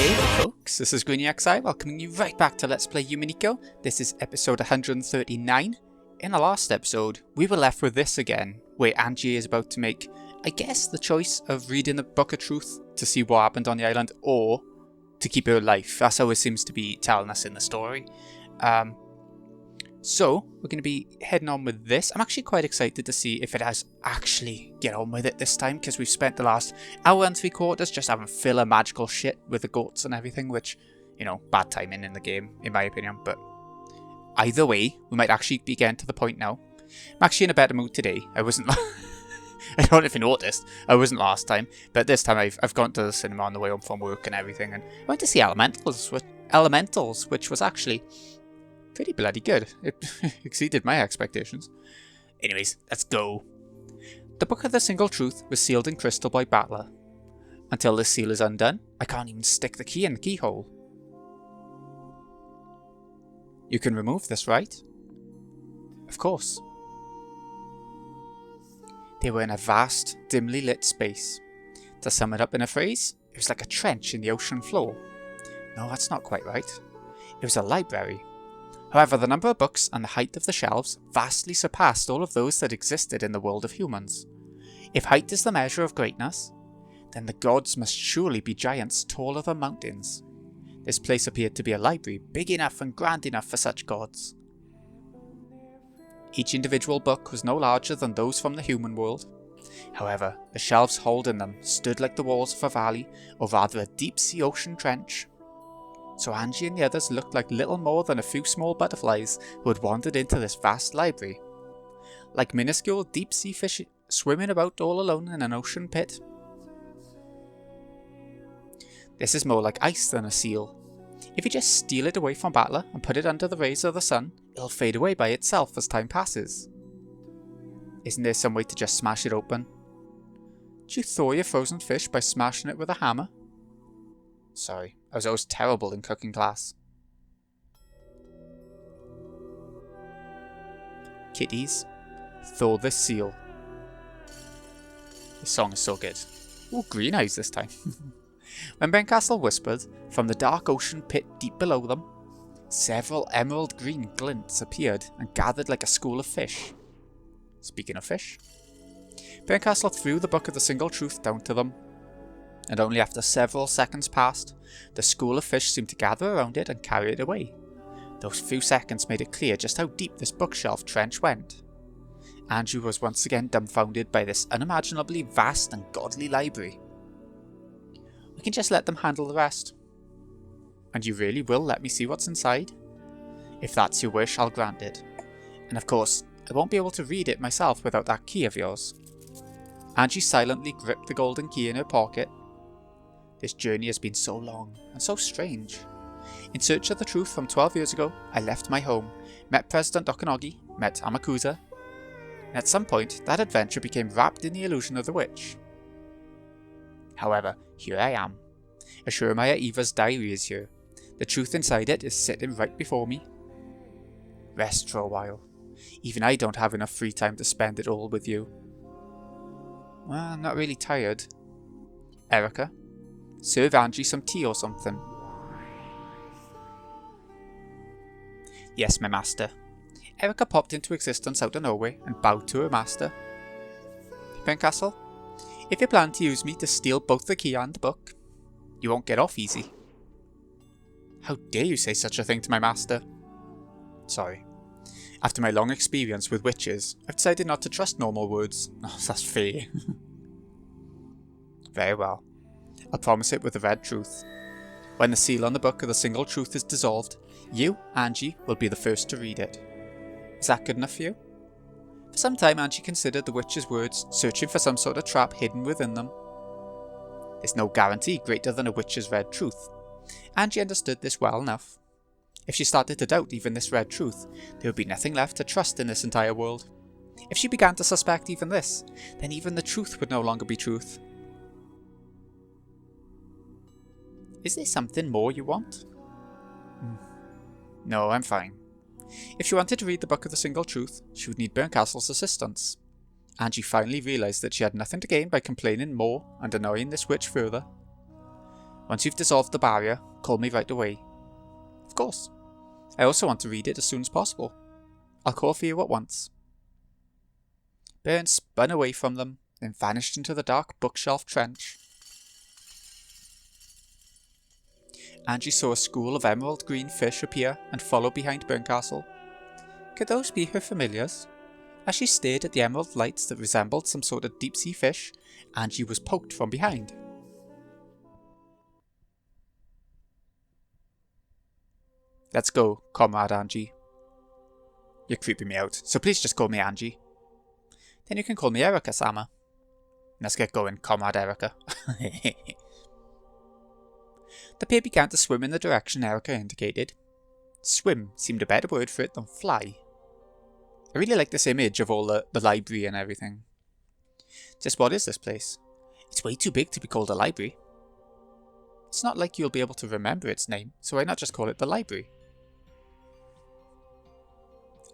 Hey folks, this is GreenyXI welcoming you right back to Let's Play Umineko. This is episode 139. In the last episode, we were left with this again, where Angie is about to make, I guess, the choice of reading the Book of Truth to see what happened on the island, or to keep her alive. That's how it seems to be telling us in the story. So, we're going to be heading on with this. I'm actually quite excited to see if it has actually get on with it this time, because we've spent the last hour and 3/4 just having filler magical shit with the goats and everything, which, you know, bad timing in the game, in my opinion. But either way, we might actually be getting to the point now. I'm actually in a better mood today. I wasn't... I don't know if you noticed, I wasn't last time, but this time I've gone to the cinema on the way home from work and everything, and I went to see Elementals, which was actually pretty bloody good. It exceeded my expectations. Anyways, let's go. The Book of the Single Truth was sealed in crystal by Battler. Until this seal is undone, I can't even stick the key in the keyhole. You can remove this, right? Of course. They were in a vast, dimly lit space. To sum it up in a phrase, it was like a trench in the ocean floor. No, that's not quite right. It was a library. However, the number of books and the height of the shelves vastly surpassed all of those that existed in the world of humans. If height is the measure of greatness, then the gods must surely be giants taller than mountains. This place appeared to be a library big enough and grand enough for such gods. Each individual book was no larger than those from the human world. However, the shelves holding them stood like the walls of a valley, or rather a deep-sea ocean trench. So Angie and the others looked like little more than a few small butterflies who had wandered into this vast library. Like minuscule deep-sea fish swimming about all alone in an ocean pit. This is more like ice than a seal. If you just steal it away from Battler and put it under the rays of the sun, it'll fade away by itself as time passes. Isn't there some way to just smash it open? Do you thaw your frozen fish by smashing it with a hammer? Sorry, I was always terrible in cooking class. Kitties, thaw this seal. This song is so good. Ooh, green eyes this time. When Bencastle whispered, from the dark ocean pit deep below them, several emerald green glints appeared and gathered like a school of fish. Speaking of fish, Bencastle threw the Book of the Single Truth down to them, and only after several seconds passed, the school of fish seemed to gather around it and carry it away. Those few seconds made it clear just how deep this bookshelf trench went. Andrew was once again dumbfounded by this unimaginably vast and godly library. We can just let them handle the rest. And you really will let me see what's inside? If that's your wish, I'll grant it. And of course, I won't be able to read it myself without that key of yours. Angie silently gripped the golden key in her pocket. This journey has been so long and so strange. In search of the truth from 12 years ago, I left my home, met President Okanogi, met Amakusa, and at some point that adventure became wrapped in the illusion of the witch. However, here I am. Ashurmaya Eva's diary is here. The truth inside it is sitting right before me. Rest for a while. Even I don't have enough free time to spend it all with you. Well, I'm not really tired. Erica, serve Angie some tea or something. Yes, my master. Erica popped into existence out of nowhere and bowed to her master. Bencastle, if you plan to use me to steal both the key and the book, you won't get off easy. How dare you say such a thing to my master? Sorry. After my long experience with witches, I've decided not to trust normal words. Oh, that's fair. Very well. I'll promise it with the red truth. When the seal on the Book of the Single Truth is dissolved, you, Angie, will be the first to read it. Is that good enough for you? For some time Angie considered the witch's words, searching for some sort of trap hidden within them. There's no guarantee greater than a witch's red truth. Angie understood this well enough. If she started to doubt even this red truth, there would be nothing left to trust in this entire world. If she began to suspect even this, then even the truth would no longer be truth. Is there something more you want? No, I'm fine. If she wanted to read the Book of the Single Truth, she would need Bencastle's assistance. Angie finally realised that she had nothing to gain by complaining more and annoying this witch further. Once you've dissolved the barrier, call me right away. Of course. I also want to read it as soon as possible. I'll call for you at once. Byrne spun away from them, then vanished into the dark bookshelf trench. Angie saw a school of emerald green fish appear and follow behind Burncastle. Could those be her familiars? As she stared at the emerald lights that resembled some sort of deep-sea fish, Angie was poked from behind. Let's go, Comrade Angie. You're creeping me out, so please just call me Angie. Then you can call me Erica, Sama. Let's get going, Comrade Erica. The pair began to swim in the direction Erica indicated. Swim seemed a better word for it than fly. I really like this image of all the library and everything. Just what is this place? It's way too big to be called a library. It's not like you'll be able to remember its name, so why not just call it the library?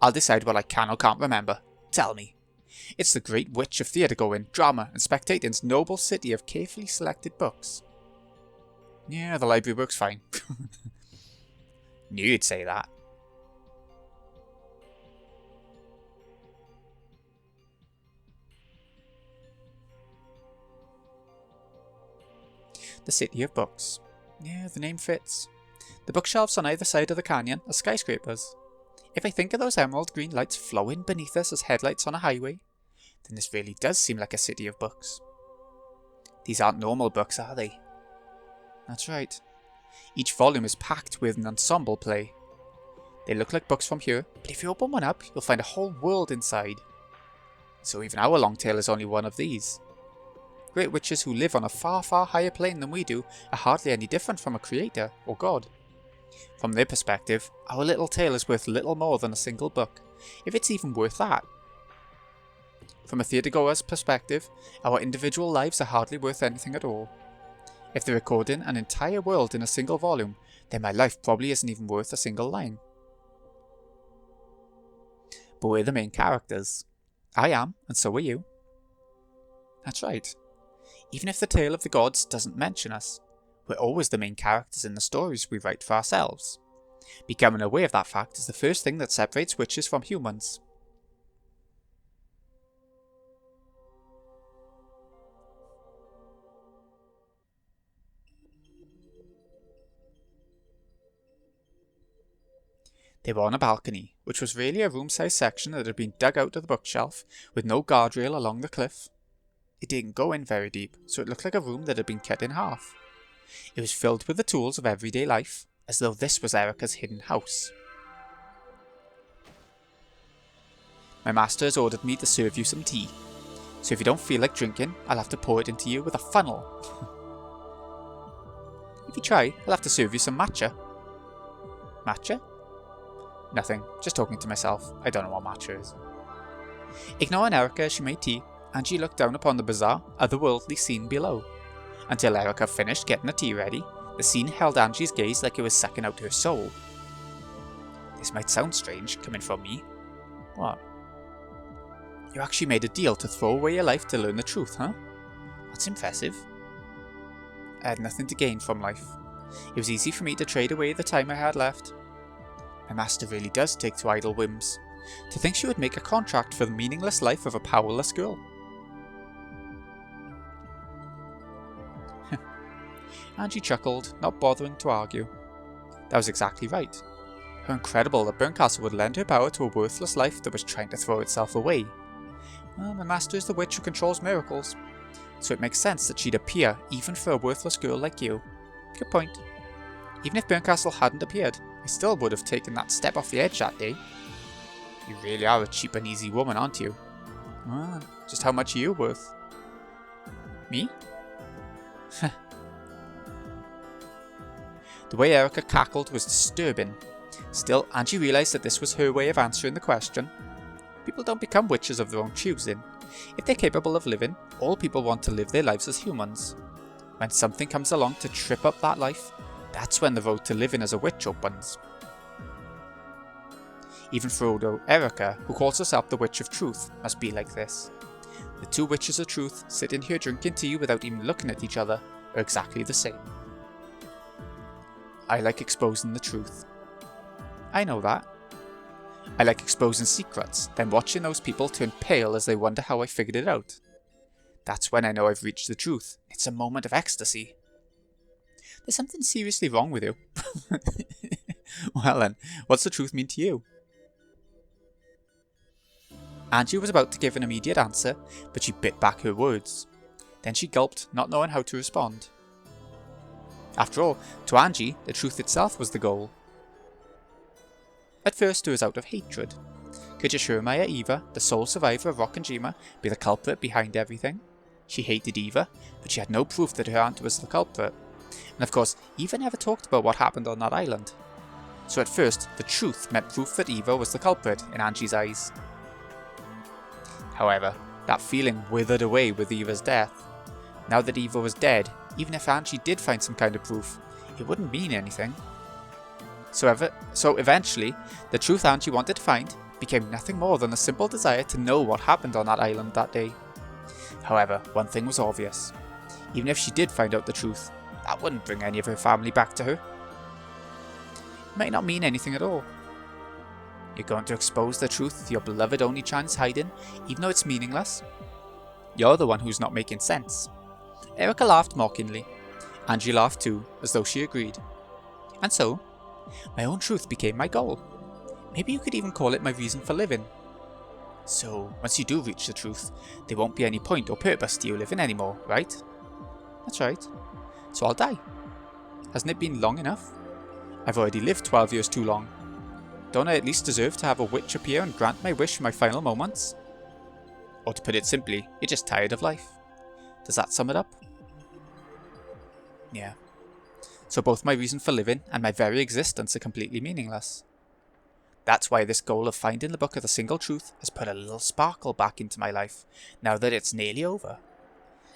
I'll decide what I can or can't remember. Tell me. It's the great witch of theatre-going, drama and spectating's noble city of carefully selected books. Yeah, the library works fine. Knew you'd say that. The City of Books. Yeah, the name fits. The bookshelves on either side of the canyon are skyscrapers. If I think of those emerald green lights flowing beneath us as headlights on a highway, then this really does seem like a city of books. These aren't normal books, are they? That's right. Each volume is packed with an ensemble play. They look like books from here, but if you open one up, you'll find a whole world inside. So even our long tale is only one of these. Great witches who live on a far, far higher plane than we do are hardly any different from a creator or god. From their perspective, our little tale is worth little more than a single book, if it's even worth that. From a theatregoer's perspective, our individual lives are hardly worth anything at all. If they're recording an entire world in a single volume, then my life probably isn't even worth a single line. But we're the main characters. I am, and so are you. That's right. Even if the tale of the gods doesn't mention us, we're always the main characters in the stories we write for ourselves. Becoming aware of that fact is the first thing that separates witches from humans. They were on a balcony, which was really a room-sized section that had been dug out of the bookshelf, with no guardrail along the cliff. It didn't go in very deep, so it looked like a room that had been cut in half. It was filled with the tools of everyday life, as though this was Erica's hidden house. My master has ordered me to serve you some tea, so if you don't feel like drinking, I'll have to pour it into you with a funnel. If you try, I'll have to serve you some matcha. Matcha? Nothing, just talking to myself. I don't know what matcha is. Ignoring Erica as she made tea, Angie looked down upon the bizarre, otherworldly scene below. Until Erica finished getting the tea ready, the scene held Angie's gaze like it was sucking out her soul. This might sound strange, coming from me. What? You actually made a deal to throw away your life to learn the truth, huh? That's impressive. I had nothing to gain from life. It was easy for me to trade away the time I had left. My master really does take to idle whims. To think she would make a contract for the meaningless life of a powerless girl. Angie chuckled, not bothering to argue. That was exactly right. How incredible that Burncastle would lend her power to a worthless life that was trying to throw itself away. Well, my master is the witch who controls miracles, so it makes sense that she'd appear even for a worthless girl like you. Good point. Even if Burncastle hadn't appeared, I still would have taken that step off the edge that day. You really are a cheap and easy woman, aren't you? Well, just how much are you worth? Me? The way Erica cackled was disturbing. Still, Angie realised that this was her way of answering the question. People don't become witches of their own choosing. If they're capable of living, all people want to live their lives as humans. When something comes along to trip up that life, that's when the road to living as a witch opens. Even Frodo, Erica, who calls herself the Witch of Truth, must be like this. The two witches of truth, sitting here drinking tea without even looking at each other, are exactly the same. I like exposing the truth. I know that. I like exposing secrets, then watching those people turn pale as they wonder how I figured it out. That's when I know I've reached the truth. It's a moment of ecstasy. There's something seriously wrong with you. Well then, what's the truth mean to you? Angie was about to give an immediate answer, but she bit back her words. Then she gulped, not knowing how to respond. After all, to Angie, the truth itself was the goal. At first it was out of hatred. Could Jeremiah Eva, the sole survivor of Rockanjima, be the culprit behind everything? She hated Eva, but she had no proof that her aunt was the culprit. And of course, Eva never talked about what happened on that island. So at first, the truth meant proof that Eva was the culprit in Angie's eyes. However, that feeling withered away with Eva's death. Now that Eva was dead, even if Angie did find some kind of proof, it wouldn't mean anything. So eventually, the truth Angie wanted to find became nothing more than a simple desire to know what happened on that island that day. However, one thing was obvious. Even if she did find out the truth, that wouldn't bring any of her family back to her. It might not mean anything at all. You're going to expose the truth your beloved only child is hiding, even though it's meaningless? You're the one who's not making sense. Erica laughed mockingly. Angie laughed too, as though she agreed. And so, my own truth became my goal. Maybe you could even call it my reason for living. So, once you do reach the truth, there won't be any point or purpose to you living anymore, right? That's right. So I'll die. Hasn't it been long enough? I've already lived 12 years too long. Don't I at least deserve to have a witch appear and grant my wish in my final moments? Or to put it simply, you're just tired of life. Does that sum it up? Yeah. So both my reason for living and my very existence are completely meaningless. That's why this goal of finding the book of the single truth has put a little sparkle back into my life, now that it's nearly over.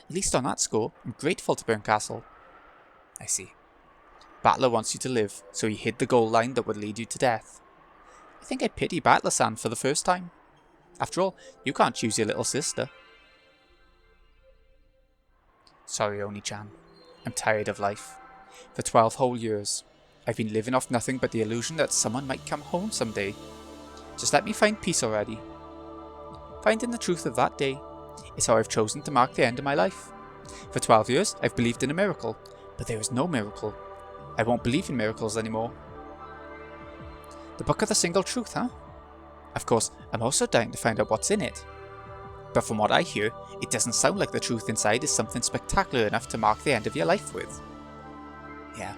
At least on that score, I'm grateful to Burncastle. I see. Battler wants you to live, so he hid the goal line that would lead you to death. I think I pity Battler-san for the first time. After all, you can't choose your little sister. Sorry, Oni-chan. I'm tired of life. For 12 whole years, I've been living off nothing but the illusion that someone might come home someday. Just let me find peace already. Finding the truth of that day is how I've chosen to mark the end of my life. For 12 years, I've believed in a miracle, but there is no miracle. I won't believe in miracles anymore. The book of the single truth, huh? Of course, I'm also dying to find out what's in it. But from what I hear, it doesn't sound like the truth inside is something spectacular enough to mark the end of your life with. Yeah.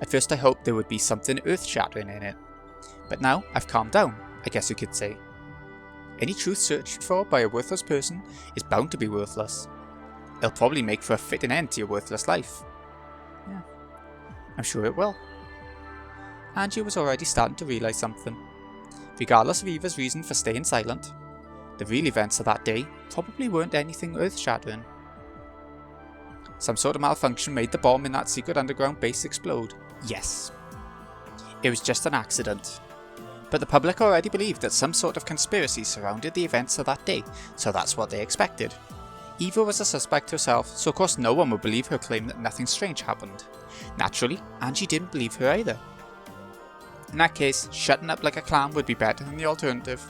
At first I hoped there would be something earth-shattering in it. But now I've calmed down, I guess you could say. Any truth searched for by a worthless person is bound to be worthless. It'll probably make for a fitting end to your worthless life. Yeah, I'm sure it will. Angie was already starting to realise something. Regardless of Eva's reason for staying silent, the real events of that day probably weren't anything earth-shattering. Some sort of malfunction made the bomb in that secret underground base explode. Yes. It was just an accident. But the public already believed that some sort of conspiracy surrounded the events of that day, so that's what they expected. Eva was a suspect herself, so of course no one would believe her claim that nothing strange happened. Naturally, Angie didn't believe her either. In that case, shutting up like a clam would be better than the alternative.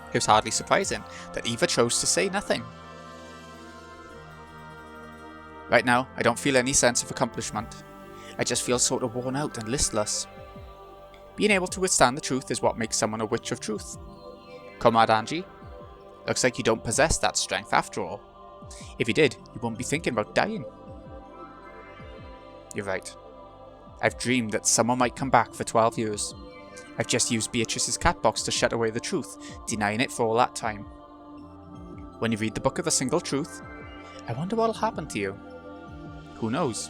It was hardly surprising that Eva chose to say nothing. Right now, I don't feel any sense of accomplishment. I just feel sort of worn out and listless. Being able to withstand the truth is what makes someone a witch of truth. Comrade Angie, looks like you don't possess that strength after all. If you did, you wouldn't be thinking about dying. You're right. I've dreamed that someone might come back for 12 years. I've just used Beatrice's cat box to shut away the truth, denying it for all that time. When you read the book of the single truth, I wonder what'll happen to you. Who knows?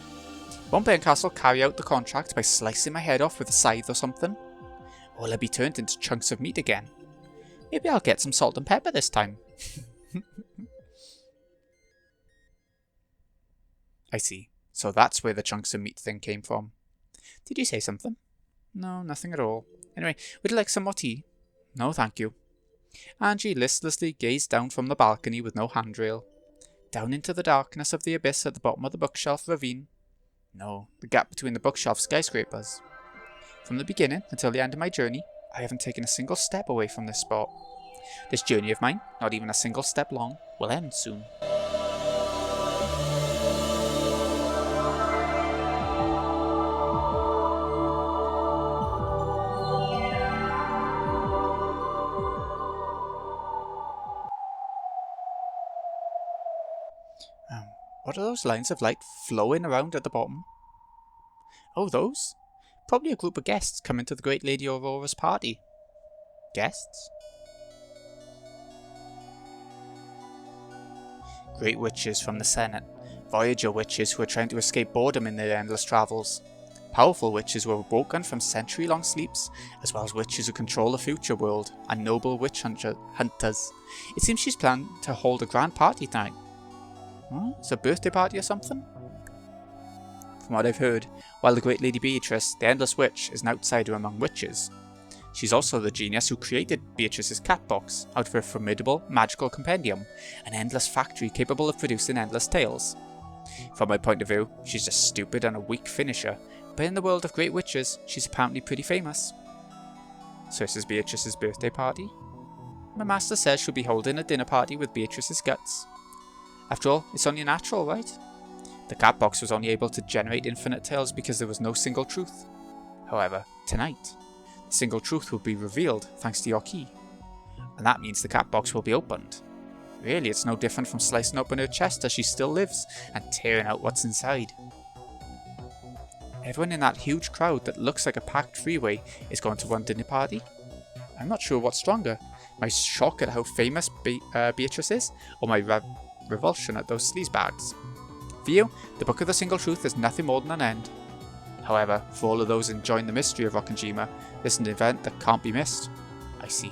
Won't Burncastle carry out the contract by slicing my head off with a scythe or something? Or will I be turned into chunks of meat again? Maybe I'll get some salt and pepper this time. I see. So that's where the chunks of meat thing came from. Did you say something? No, nothing at all. Anyway, would you like some more tea? No, thank you. Angie listlessly gazed down from the balcony with no handrail. Down into the darkness of the abyss at the bottom of the bookshelf ravine. No, the gap between the bookshelf skyscrapers. From the beginning until the end of my journey, I haven't taken a single step away from this spot. This journey of mine, not even a single step long, will end soon. What are those lines of light flowing around at the bottom? Oh, those? Probably a group of guests coming to the Great Lady Aurora's party. Guests? Great witches from the Senate, Voyager witches who are trying to escape boredom in their endless travels, powerful witches who have woken from century-long sleeps, as well as witches who control the future world, and noble witch hunters. It seems she's planned to hold a grand party tonight. It's a birthday party or something? From what I've heard, while the Great Lady Beatrice, the Endless Witch, is an outsider among witches, she's also the genius who created Beatrice's cat box out of a formidable magical compendium, an endless factory capable of producing endless tales. From my point of view, she's just stupid and a weak finisher, but in the world of great witches, she's apparently pretty famous. So this is Beatrice's birthday party? My master says she'll be holding a dinner party with Beatrice's guts. After all, it's only natural, right? The cat box was only able to generate infinite tales because there was no single truth. However, tonight, the single truth will be revealed thanks to your key. And that means the cat box will be opened. Really, it's no different from slicing open her chest as she still lives and tearing out what's inside. Everyone in that huge crowd that looks like a packed freeway is going to one dinner party? I'm not sure what's stronger, my shock at how famous Beatrice is, or my revulsion at those sleazebags. For you, the Book of the Single Truth is nothing more than an end. However, for all of those enjoying the mystery of Rockinjima, this is an event that can't be missed. I see.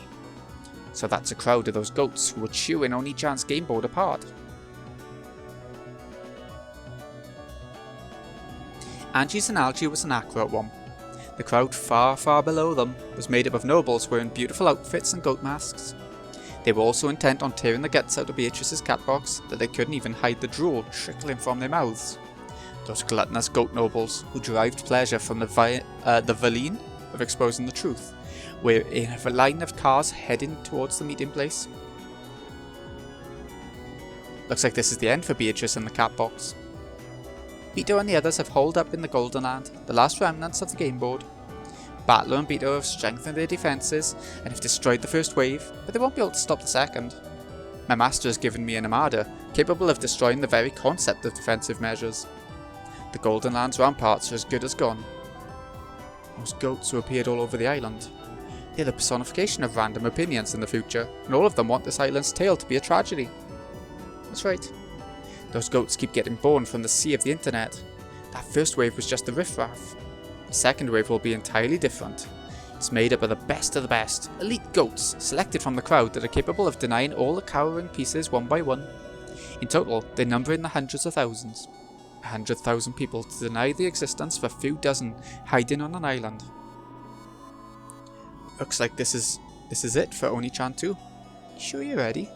So that's a crowd of those goats who were chewing Oni-chan's game board apart. Angie's analogy was an accurate one. The crowd far, far below them was made up of nobles wearing beautiful outfits and goat masks. They were also intent on tearing the guts out of Beatrice's cat box that they couldn't even hide the drool trickling from their mouths. Those gluttonous goat nobles who derived pleasure from the Valine of exposing the truth, were in a line of cars heading towards the meeting place. Looks like this is the end for Beatrice and the cat box. Beto and the others have holed up in the Golden Land, the last remnants of the game board. Battler and Beto have strengthened their defences and have destroyed the first wave, but they won't be able to stop the second. My master has given me an armada, capable of destroying the very concept of defensive measures. The Golden Land's ramparts are as good as gone. Those goats who appeared all over the island. They're the personification of random opinions in the future, and all of them want this island's tale to be a tragedy. That's right. Those goats keep getting born from the sea of the internet. That first wave was just the riffraff. The second wave will be entirely different. It's made up of the best, elite goats selected from the crowd that are capable of denying all the cowering pieces one by one. In total, they number in the hundreds of thousands. 100,000 people to deny the existence of a few dozen hiding on an island. Looks like this is it for Oni-chan too. Sure you're ready?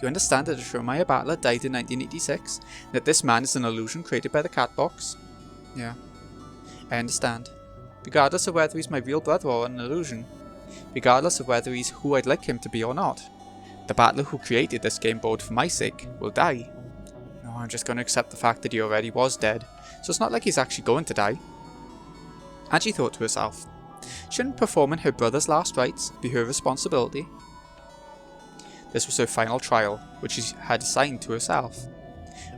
You understand that Shomaya Battler died in 1986, and that this man is an illusion created by the cat box? Yeah. I understand. Regardless of whether he's my real brother or an illusion. Regardless of whether he's who I'd like him to be or not. The battler who created this game board for my sake will die. No, I'm just going to accept the fact that he already was dead, so it's not like he's actually going to die. Angie thought to herself, shouldn't performing her brother's last rites be her responsibility? This was her final trial, which she had assigned to herself.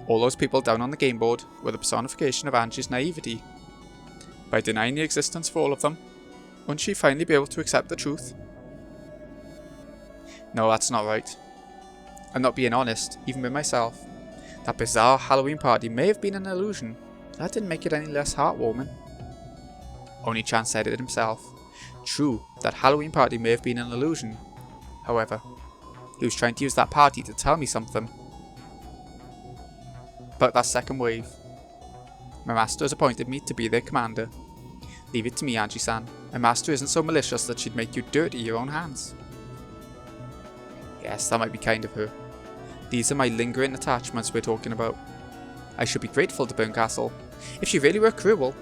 All those people down on the game board were the personification of Angie's naivety. By denying the existence of all of them, wouldn't she finally be able to accept the truth? No, that's not right. I'm not being honest, even with myself. That bizarre Halloween party may have been an illusion, but that didn't make it any less heartwarming. Oni-chan said it himself. True, that Halloween party may have been an illusion. However, he was trying to use that party to tell me something. About that second wave. My master has appointed me to be their commander. Leave it to me, Angie-san. My master isn't so malicious that she'd make you dirty your own hands. Yes, that might be kind of her. These are my lingering attachments we're talking about. I should be grateful to Burncastle. If she really were cruel,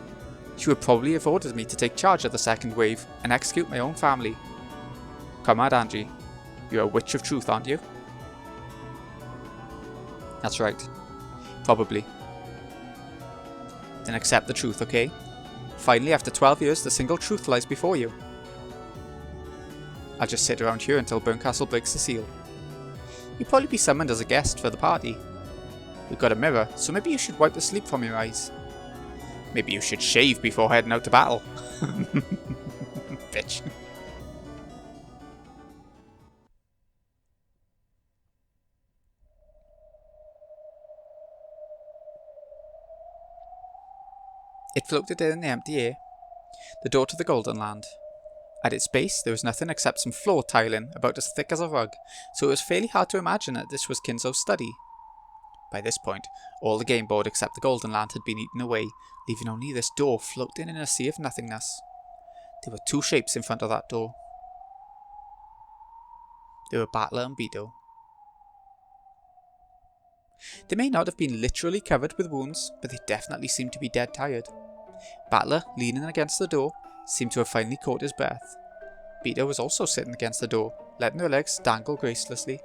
she would probably have ordered me to take charge of the second wave and execute my own family. Come on, Angie. You're a witch of truth, aren't you? That's right. Probably. Then accept the truth, okay? Finally, after 12 years, the single truth lies before you. I'll just sit around here until Burncastle breaks the seal. You'll probably be summoned as a guest for the party. We've got a mirror, so maybe you should wipe the sleep from your eyes. Maybe you should shave before heading out to battle. Bitch. It floated in the empty air, the door to the Golden Land. At its base there was nothing except some floor tiling about as thick as a rug, so it was fairly hard to imagine that this was Kinzo's study. By this point, all the game board except the Golden Land had been eaten away, leaving only this door floating in a sea of nothingness. There were two shapes in front of that door. They were Battler and Beto. They may not have been literally covered with wounds, but they definitely seemed to be dead tired. Battler, leaning against the door, seemed to have finally caught his breath. Beto was also sitting against the door, letting her legs dangle gracelessly.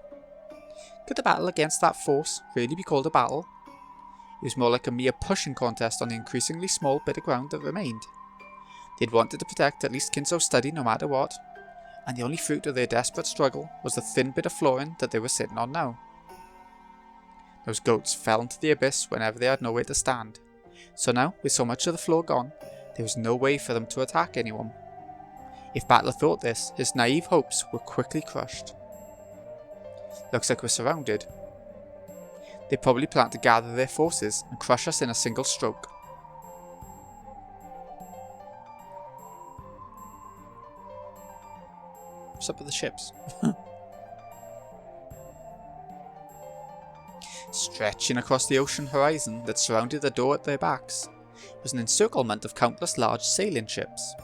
Could the battle against that force really be called a battle? It was more like a mere pushing contest on the increasingly small bit of ground that remained. They'd wanted to protect at least Kinzo's study no matter what, and the only fruit of their desperate struggle was the thin bit of flooring that they were sitting on now. Those goats fell into the abyss whenever they had nowhere to stand, so now, with so much of the floor gone, there was no way for them to attack anyone. If Battler thought this, his naive hopes were quickly crushed. Looks like we're surrounded. They probably plan to gather their forces and crush us in a single stroke. What's up with the ships? Stretching across the ocean horizon that surrounded the door at their backs was an encirclement of countless large sailing ships.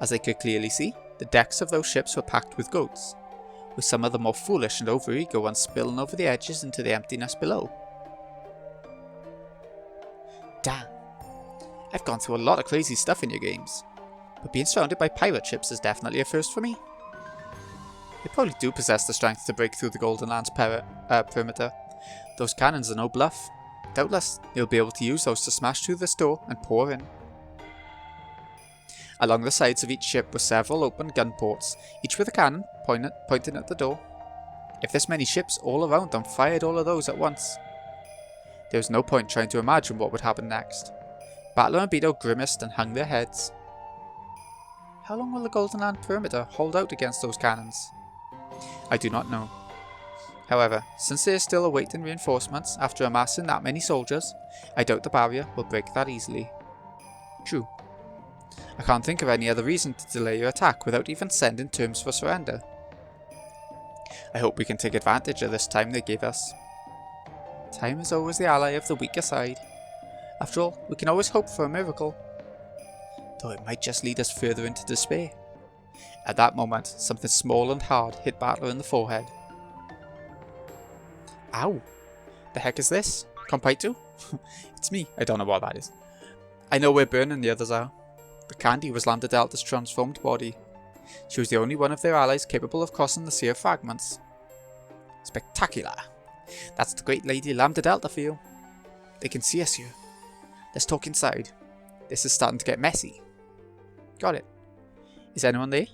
As they could clearly see, the decks of those ships were packed with goats, with some of the more foolish and overeager ones spilling over the edges into the emptiness below. Damn, I've gone through a lot of crazy stuff in your games, but being surrounded by pirate ships is definitely a first for me. They probably do possess the strength to break through the Golden Land's perimeter. Those cannons are no bluff. Doubtless, you'll be able to use those to smash through this door and pour in. Along the sides of each ship were several open gun ports, each with a cannon pointing at the door. If this many ships all around them fired all of those at once, there was no point trying to imagine what would happen next. Battler and Beto grimaced and hung their heads. How long will the Golden Land perimeter hold out against those cannons? I do not know. However, since they are still awaiting reinforcements after amassing that many soldiers, I doubt the barrier will break that easily. True. I can't think of any other reason to delay your attack without even sending terms for surrender. I hope we can take advantage of this time they gave us. Time is always the ally of the weaker side. After all, we can always hope for a miracle, though it might just lead us further into despair. At that moment, something small and hard hit Battler in the forehead. Ow! The heck is this? Compaitu? It's me. I don't know what that is. I know where Byrne and the others are. But Candy was Lambda Delta's transformed body. She was the only one of their allies capable of crossing the Sea of Fragments. Spectacular! That's the great lady Lambda Delta for you. They can see us here. Let's talk inside. This is starting to get messy. Got it. Is anyone there?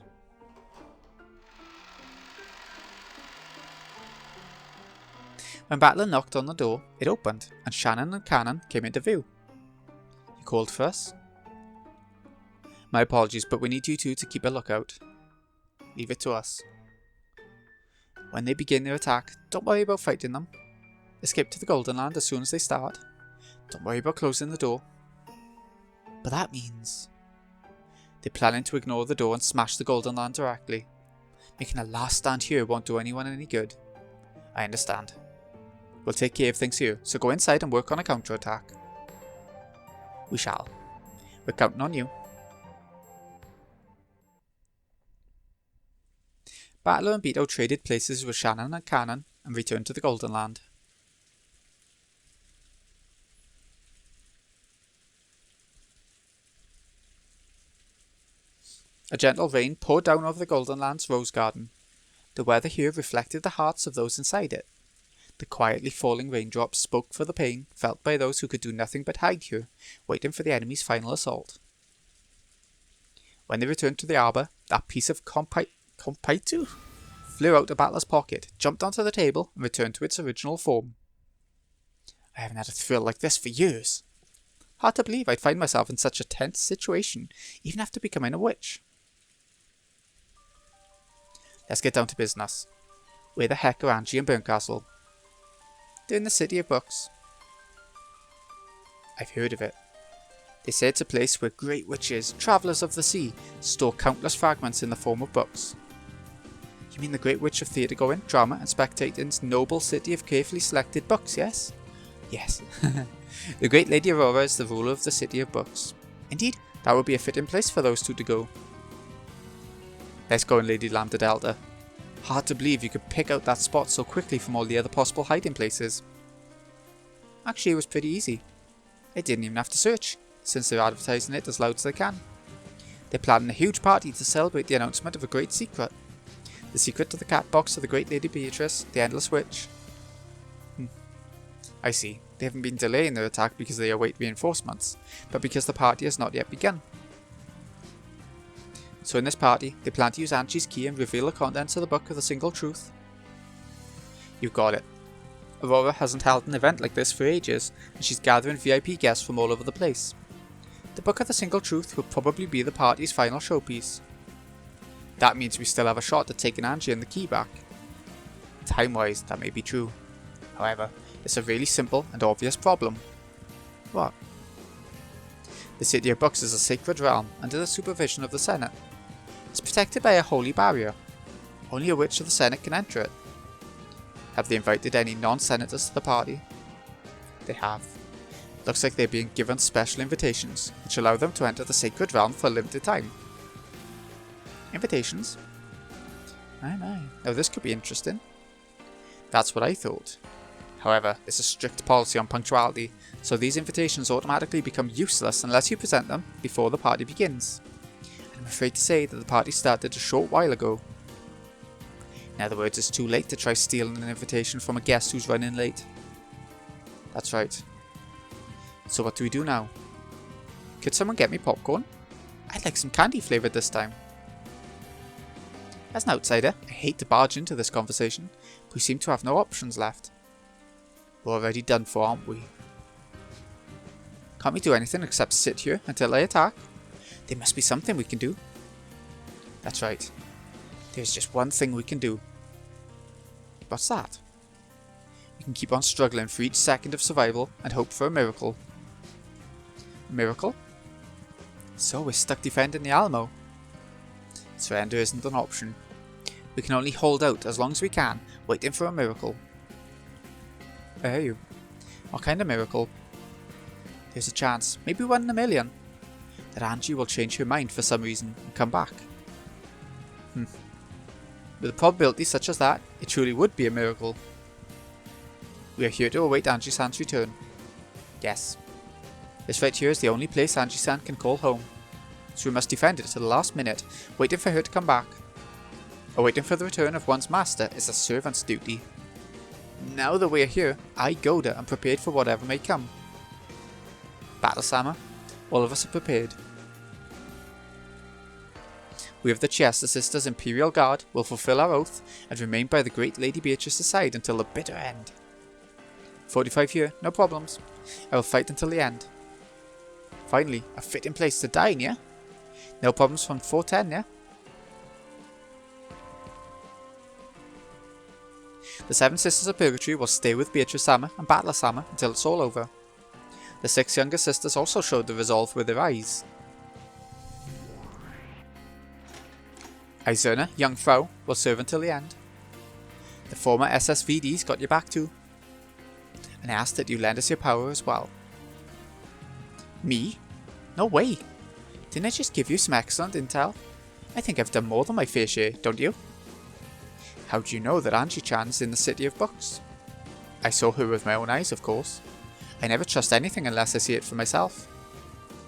When Battler knocked on the door, it opened, and Shannon and Cannon came into view. You called for us? My apologies, but we need you two to keep a lookout. Leave it to us. When they begin their attack, don't worry about fighting them. Escape to the Golden Land as soon as they start. Don't worry about closing the door. But that means they're planning to ignore the door and smash the Golden Land directly. Making a last stand here won't do anyone any good. I understand. We'll take care of things here, so go inside and work on a counterattack. We shall. We're counting on you. Battler and Beto traded places with Shannon and Cannon and returned to the Golden Land. A gentle rain poured down over the Goldenlands rose garden. The weather here reflected the hearts of those inside it. The quietly falling raindrops spoke for the pain felt by those who could do nothing but hide here, waiting for the enemy's final assault. When they returned to the arbour, that piece of compitu flew out of Battler's pocket, jumped onto the table, and returned to its original form. I haven't had a thrill like this for years. Hard to believe I'd find myself in such a tense situation, even after becoming a witch. Let's get down to business. Where the heck are Angie and Burncastle? They're in the City of Books. I've heard of it. They say it's a place where great witches, travellers of the sea, store countless fragments in the form of books. You mean the great witch of theatre-going, drama and spectating's noble city of carefully selected books, yes? Yes. The great Lady Aurora is the ruler of the City of Books. Indeed, that would be a fitting place for those two to go. Let's go in, Lady Lambda Delta. Hard to believe you could pick out that spot so quickly from all the other possible hiding places. Actually, it was pretty easy. I didn't even have to search, since they're advertising it as loud as they can. They're planning a huge party to celebrate the announcement of a great secret. The secret to the cat box of the great Lady Beatrice, the Endless Witch. I see. They haven't been delaying their attack because they await reinforcements, but because the party has not yet begun. So in this party, they plan to use Angie's key and reveal the contents of the Book of the Single Truth. You've got it. Aurora hasn't held an event like this for ages, and she's gathering VIP guests from all over the place. The Book of the Single Truth will probably be the party's final showpiece. That means we still have a shot at taking Angie and the key back. Time-wise, that may be true. However, it's a really simple and obvious problem. What? The City of Books is a sacred realm under the supervision of the Senate. It's protected by a holy barrier. Only a witch of the Senate can enter it. Have they invited any non-senators to the party? They have. Looks like they're being given special invitations, which allow them to enter the sacred realm for a limited time. Invitations? My. Now this could be interesting. That's what I thought. However, there's a strict policy on punctuality, so these invitations automatically become useless unless you present them before the party begins. And I'm afraid to say that the party started a short while ago. In other words, it's too late to try stealing an invitation from a guest who's running late. That's right. So what do we do now? Could someone get me popcorn? I'd like some candy flavoured this time. As an outsider, I hate to barge into this conversation, but we seem to have no options left. We're already done for, aren't we? Can't we do anything except sit here until they attack? There must be something we can do. That's right. There's just one thing we can do. What's that? We can keep on struggling for each second of survival and hope for a miracle. A miracle? So we're stuck defending the Alamo. Surrender isn't an option. We can only hold out as long as we can, waiting for a miracle. I hear you. What kind of miracle? There's a chance, maybe 1 in a million, that Angie will change her mind for some reason and come back. With a probability such as that, it truly would be a miracle. We are here to await Angie-san's return. Yes. This right here is the only place Angie-san can call home, so we must defend it to the last minute, waiting for her to come back. Awaiting for the return of one's master is a servant's duty. Now that we are here, I Goda am prepared for whatever may come. Battle-sama, all of us are prepared. We of the Chester Sisters Imperial Guard will fulfill our oath and remain by the great Lady Beatrice's side until the bitter end. 45 here, no problems. I will fight until the end. Finally, a fitting place to die, yeah? No problems from 410, yeah? The 7 Sisters of Purgatory will stay with Beatrice-sama and Battler-sama until it's all over. The 6 younger sisters also showed the resolve with their eyes. Izerna, young Frau, will serve until the end. The former SSVD's got your back too. And I ask that you lend us your power as well. Me? No way! Didn't I just give you some excellent intel? I think I've done more than my fair share, don't you? How do you know that Angie-chan's in the City of Books? I saw her with my own eyes, of course. I never trust anything unless I see it for myself.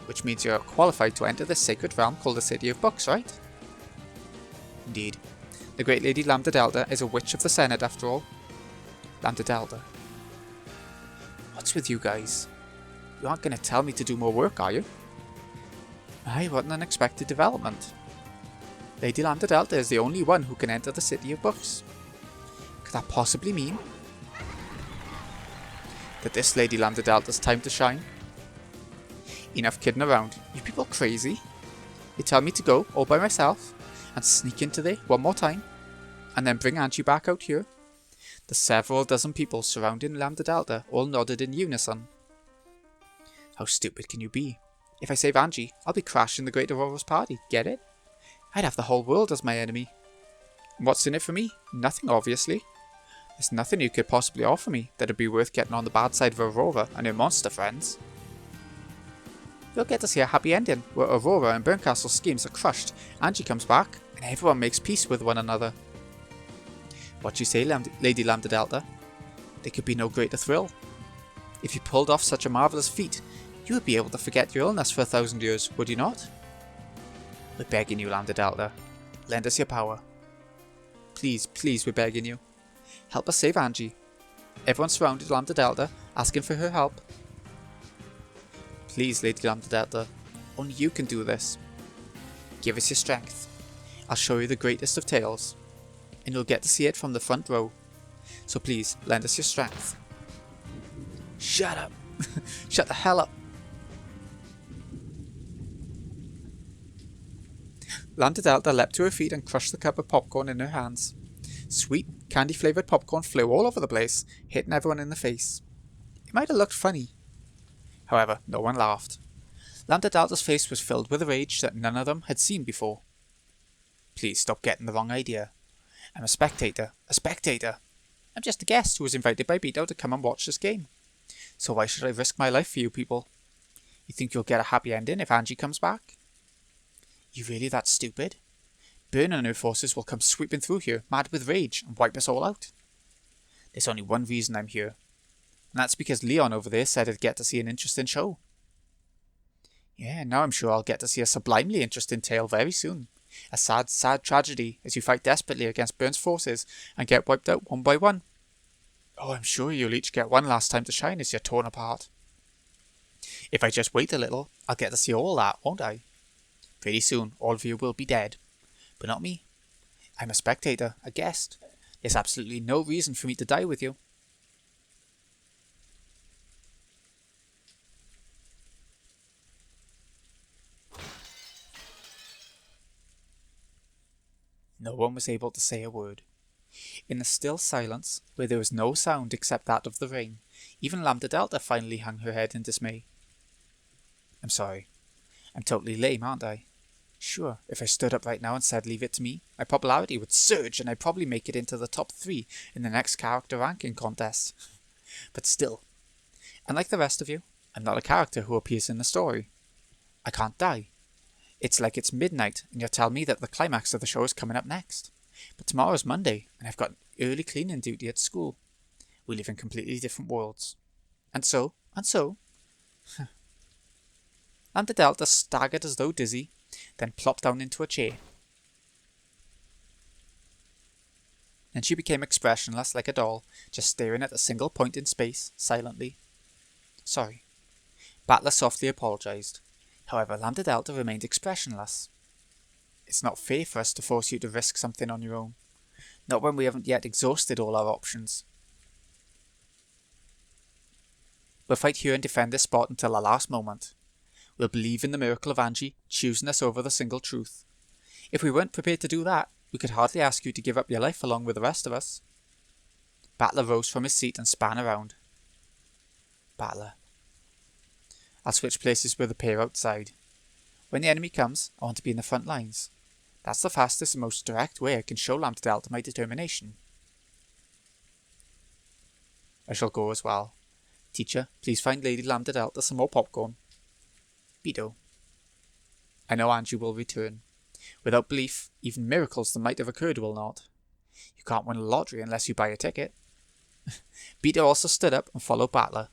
Which means you're qualified to enter this sacred realm called the City of Books, right? Indeed. The great Lady Lambda Delta is a witch of the Senate after all. Lambda Delta. What's with you guys? You aren't going to tell me to do more work, are you? Aye, what an unexpected development. Lady Lambda Delta is the only one who can enter the City of Books. Could that possibly mean that this Lady Lambda Delta's time to shine? Enough kidding around. You people crazy? You tell me to go all by myself and sneak into there one more time and then bring Angie back out here? The several dozen people surrounding Lambda Delta all nodded in unison. How stupid can you be? If I save Angie, I'll be crashing the Great Aurora's party, get it? I'd have the whole world as my enemy. And what's in it for me? Nothing, obviously. There's nothing you could possibly offer me that'd be worth getting on the bad side of Aurora and her monster friends. You'll get to see a happy ending, where Aurora and Burncastle's schemes are crushed, Angie comes back, and everyone makes peace with one another. What you say, Lady Lambda Delta? There could be no greater thrill. If you pulled off such a marvellous feat, you would be able to forget your illness for 1,000 years, would you not? We're begging you, Lambda Delta. Lend us your power. Please, please, we're begging you. Help us save Angie. Everyone surrounded Lambda Delta, asking for her help. Please, Lady Lambda Delta. Only you can do this. Give us your strength. I'll show you the greatest of tales. And you'll get to see it from the front row. So please, lend us your strength. Shut up. Shut the hell up. Lambda Delta leapt to her feet and crushed the cup of popcorn in her hands. Sweet, candy-flavoured popcorn flew all over the place, hitting everyone in the face. It might have looked funny. However, no one laughed. Lambda Delta's face was filled with a rage that none of them had seen before. Please stop getting the wrong idea. I'm a spectator. A spectator! I'm just a guest who was invited by Beto to come and watch this game. So why should I risk my life for you people? You think you'll get a happy ending if Angie comes back? You really that stupid? Byrne and her forces will come sweeping through here, mad with rage, and wipe us all out. There's only one reason I'm here, and that's because Leon over there said I'd get to see an interesting show. Yeah, now I'm sure I'll get to see a sublimely interesting tale very soon. A sad, sad tragedy as you fight desperately against Byrne's forces and get wiped out one by one. Oh, I'm sure you'll each get one last time to shine as you're torn apart. If I just wait a little, I'll get to see all that, won't I? Pretty soon, all of you will be dead. But not me. I'm a spectator, a guest. There's absolutely no reason for me to die with you. No one was able to say a word. In the still silence, where there was no sound except that of the rain, even Lambda Delta finally hung her head in dismay. I'm sorry. I'm totally lame, aren't I? Sure, if I stood up right now and said leave it to me, my popularity would surge and I'd probably make it into the top 3 in the next character ranking contest. But still, unlike the rest of you, I'm not a character who appears in the story. I can't die. It's like it's midnight and you're telling me that the climax of the show is coming up next. But tomorrow's Monday and I've got early cleaning duty at school. We live in completely different worlds. And so, Lambda Delta staggered as though dizzy, then plopped down into a chair. Then she became expressionless like a doll, just staring at a single point in space, silently. Sorry. Battler softly apologized. However, Lambda Delta remained expressionless. It's not fair for us to force you to risk something on your own. Not when we haven't yet exhausted all our options. We'll fight here and defend this spot until our last moment. We'll believe in the miracle of Angie choosing us over the single truth. If we weren't prepared to do that, we could hardly ask you to give up your life along with the rest of us. Battler rose from his seat and span around. Battler. I'll switch places with the pair outside. When the enemy comes, I want to be in the front lines. That's the fastest and most direct way I can show Lambda Delta my determination. I shall go as well. Teacher, please find Lady Lambda Delta some more popcorn. Beto. I know Angie will return. Without belief, even miracles that might have occurred will not. You can't win a lottery unless you buy a ticket. Beto also stood up and followed Battler.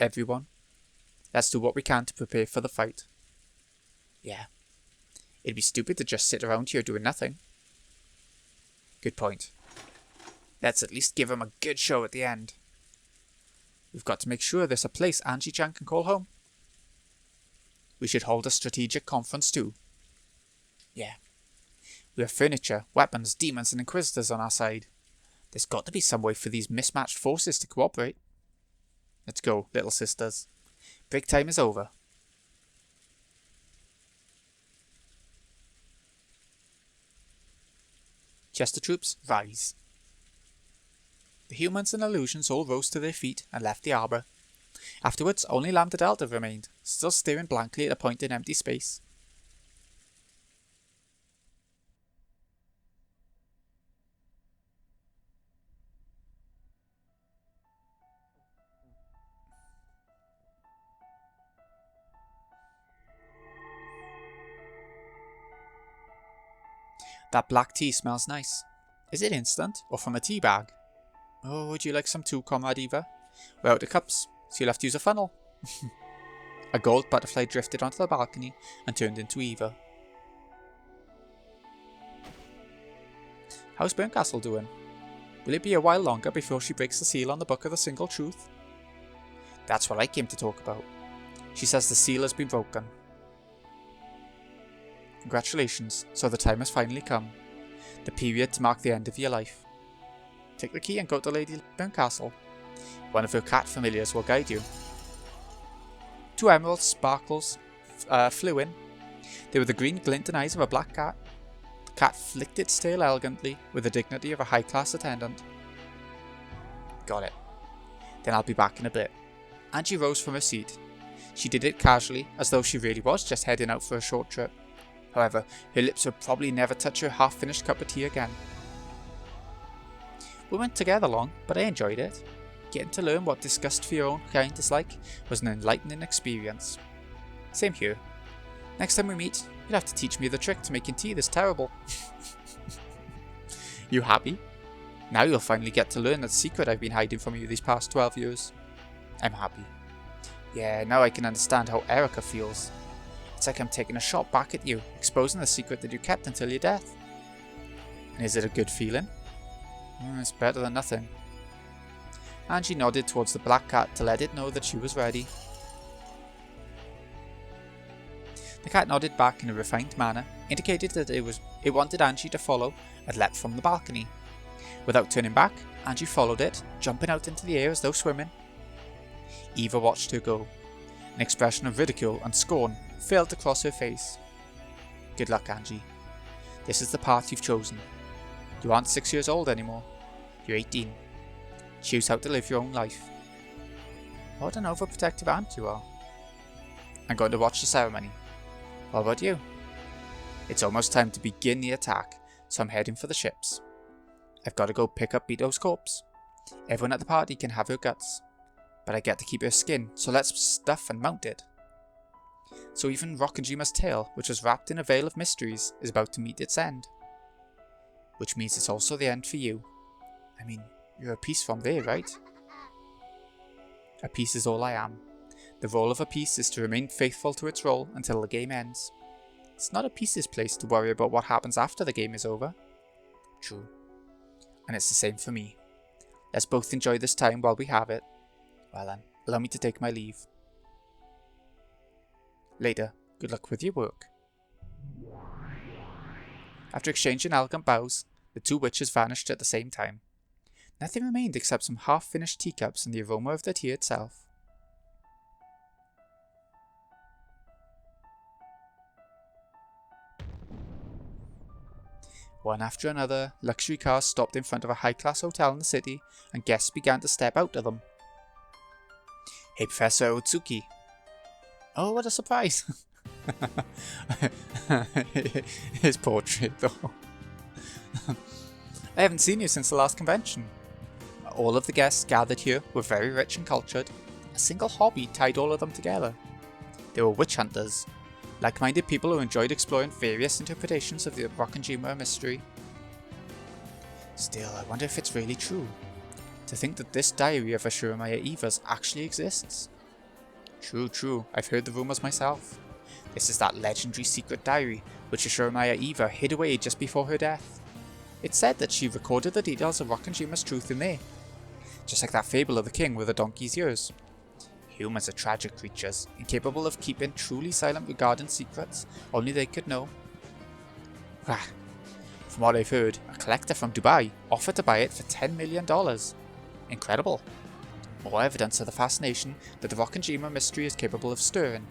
Everyone, let's do what we can to prepare for the fight. Yeah. It'd be stupid to just sit around here doing nothing. Good point. Let's at least give him a good show at the end. We've got to make sure there's a place Angie-chan can call home. We should hold a strategic conference too. Yeah. We have furniture, weapons, demons and inquisitors on our side. There's got to be some way for these mismatched forces to cooperate. Let's go, little sisters. Break time is over. Chester troops, rise. The humans and illusions all rose to their feet and left the arbor. Afterwards, only Lambda Delta remained, still staring blankly at a point in empty space. That black tea smells nice. Is it instant or from a tea bag? Oh, would you like some too, Comrade Eva? We're out of cups, so you'll have to use a funnel. A gold butterfly drifted onto the balcony and turned into Eva. How's Burncastle doing? Will it be a while longer before she breaks the seal on the Book of the Single Truth? That's what I came to talk about. She says the seal has been broken. Congratulations, so the time has finally come. The period to mark the end of your life. Take the key and go to Lady Burncastle. One of her cat familiars will guide you. 2 emerald sparkles flew in. They were the green glint and eyes of a black cat. The cat flicked its tail elegantly with the dignity of a high-class attendant. Got it. Then I'll be back in a bit. Angie rose from her seat. She did it casually, as though she really was just heading out for a short trip. However, her lips would probably never touch her half-finished cup of tea again. We went together long, but I enjoyed it. Getting to learn what disgust for your own kind is like was an enlightening experience. Same here. Next time we meet, you'll have to teach me the trick to making tea this terrible. You happy? Now you'll finally get to learn that secret I've been hiding from you these past 12 years. I'm happy. Yeah, now I can understand how Erica feels. It's like I'm taking a shot back at you, exposing the secret that you kept until your death. And is it a good feeling? It's better than nothing. Angie nodded towards the black cat to let it know that she was ready. The cat nodded back in a refined manner, indicated that it wanted Angie to follow, and leapt from the balcony. Without turning back, Angie followed it, jumping out into the air as though swimming. Eva watched her go. An expression of ridicule and scorn failed to cross her face. Good luck, Angie. This is the path you've chosen. You aren't 6 years old anymore. You're 18. Choose how to live your own life. What an overprotective aunt you are. I'm going to watch the ceremony. What about you? It's almost time to begin the attack, so I'm heading for the ships. I've got to go pick up Bito's corpse. Everyone at the party can have her guts, but I get to keep her skin, so let's stuff and mount it. So even Rokkenjima's tail, which was wrapped in a veil of mysteries, is about to meet its end. Which means it's also the end for you. I mean, you're a piece from there, right? A piece is all I am. The role of a piece is to remain faithful to its role until the game ends. It's not a piece's place to worry about what happens after the game is over. True. And it's the same for me. Let's both enjoy this time while we have it. Well then, allow me to take my leave. Later, good luck with your work. After exchanging elegant bows, the 2 witches vanished at the same time. Nothing remained except some half-finished teacups and the aroma of the tea itself. One after another, luxury cars stopped in front of a high-class hotel in the city, and guests began to step out of them. Hey, Professor Otsuki. Oh, what a surprise! His portrait, though. I haven't seen you since the last convention. All of the guests gathered here were very rich and cultured. A single hobby tied all of them together. They were witch hunters, like-minded people who enjoyed exploring various interpretations of the Rokkenjima mystery. Still, I wonder if it's really true. To think that this diary of Ashuramaya Eva's actually exists. True, I've heard the rumours myself. This is that legendary secret diary which Ashurmaya Eva hid away just before her death. It's said that she recorded the details of Rokkenjima's truth in there, just like that fable of the king with the donkey's ears. Humans are tragic creatures, incapable of keeping truly silent regarding secrets only they could know. From what I've heard, a collector from Dubai offered to buy it for $10 million. Incredible. More evidence of the fascination that the Rokkenjima mystery is capable of stirring.